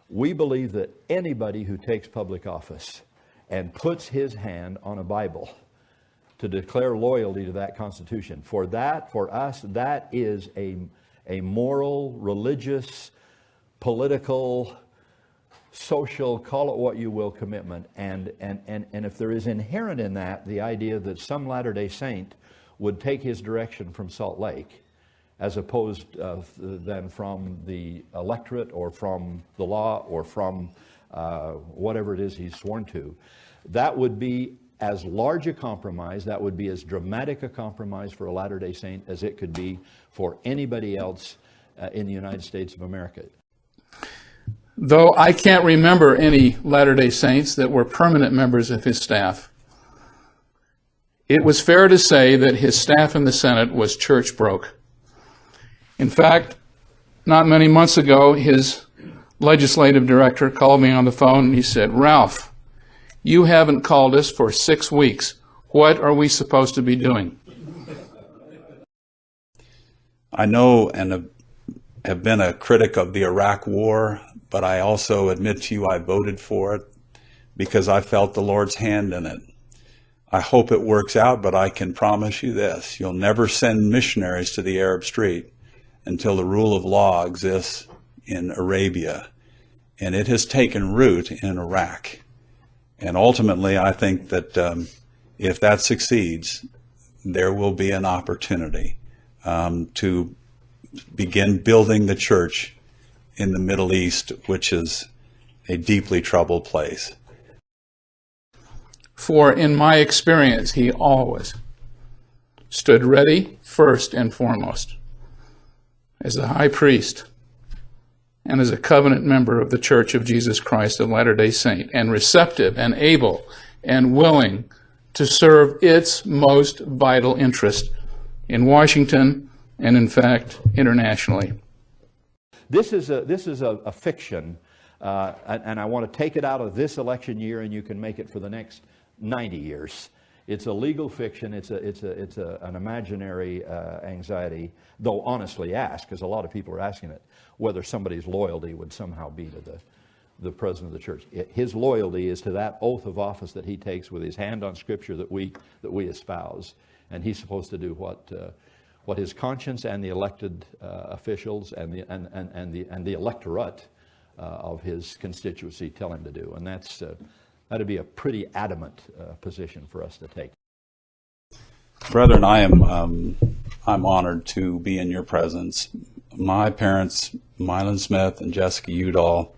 We believe that anybody who takes public office and puts his hand on a Bible to declare loyalty to that Constitution, for us, that is a moral, religious, political, social, call it what you will, commitment. And if there is inherent in that the idea that some Latter-day Saint would take his direction from Salt Lake, as opposed than from the electorate or from the law or from whatever it is he's sworn to, that would be as large a compromise, that would be as dramatic a compromise for a Latter-day Saint as it could be for anybody else in the United States of America. Though I can't remember any Latter-day Saints that were permanent members of his staff, it was fair to say that his staff in the Senate was church broke. In fact, not many months ago, his legislative director called me on the phone and he said, "Ralph, you haven't called us for 6 weeks. What are we supposed to be doing?" I know and have been a critic of the Iraq War, but I also admit to you I voted for it because I felt the Lord's hand in it. I hope it works out, but I can promise you this: you'll never send missionaries to the Arab Street until the rule of law exists in Arabia. And it has taken root in Iraq. And ultimately, I think that if that succeeds, there will be an opportunity to begin building the church in the Middle East, which is a deeply troubled place. For in my experience, he always stood ready first and foremost as the high priest and as a covenant member of the Church of Jesus Christ of Latter-day Saint, and receptive and able and willing to serve its most vital interest in Washington and, in fact, internationally. This is a fiction, and I want to take it out of this election year, and you can make it for the next 90 years. It's a legal fiction. It's an imaginary anxiety, though honestly asked, because a lot of people are asking it, whether somebody's loyalty would somehow be to the president of the church. His loyalty is to that oath of office that he takes with his hand on Scripture that we espouse, and he's supposed to do what his conscience and the elected officials and the electorate of his constituency tell him to do, and that'd be a pretty adamant position for us to take. Brethren, I'm honored to be in your presence. My parents, Mylon Smith and Jessica Udall,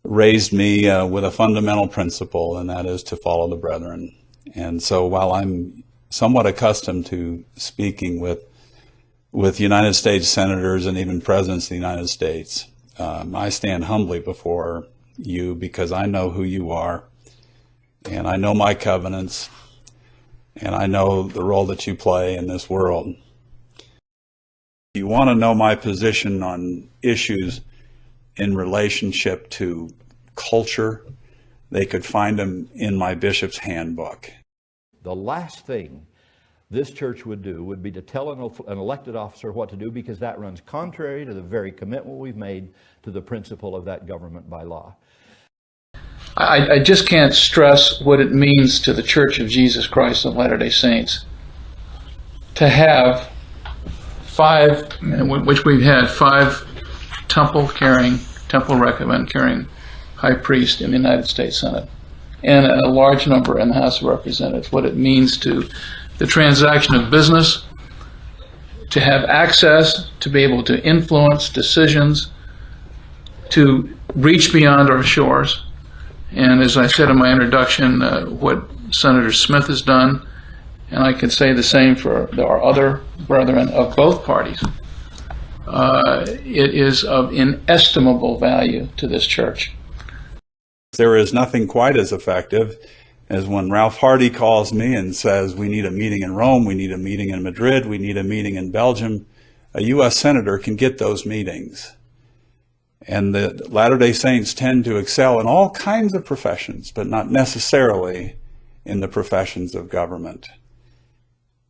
raised me with a fundamental principle, and that is to follow the brethren. And so while I'm somewhat accustomed to speaking with United States senators and even presidents of the United States, I stand humbly before you because I know who you are, and I know my covenants, and I know the role that you play in this world. If you want to know my position on issues in relationship to culture, they could find them in my bishop's handbook. The last thing this church would do would be to tell an elected officer what to do, because that runs contrary to the very commitment we've made to the principle of that government by law. I just can't stress what it means to the Church of Jesus Christ of Latter-day Saints to have which we've had five temple recommend carrying high priest in the United States Senate, and a large number in the House of Representatives. What it means to the transaction of business, to have access, to be able to influence decisions, to reach beyond our shores. And as I said in my introduction, what Senator Smith has done, and I can say the same for our other brethren of both parties, it is of inestimable value to this church. There is nothing quite as effective as when Ralph Hardy calls me and says, we need a meeting in Rome, we need a meeting in Madrid, we need a meeting in Belgium. A U.S. senator can get those meetings. And the Latter-day Saints tend to excel in all kinds of professions, but not necessarily in the professions of government.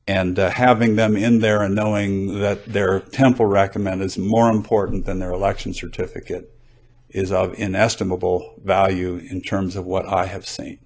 And having them in there and knowing that their temple recommend is more important than their election certificate is of inestimable value in terms of what I have seen.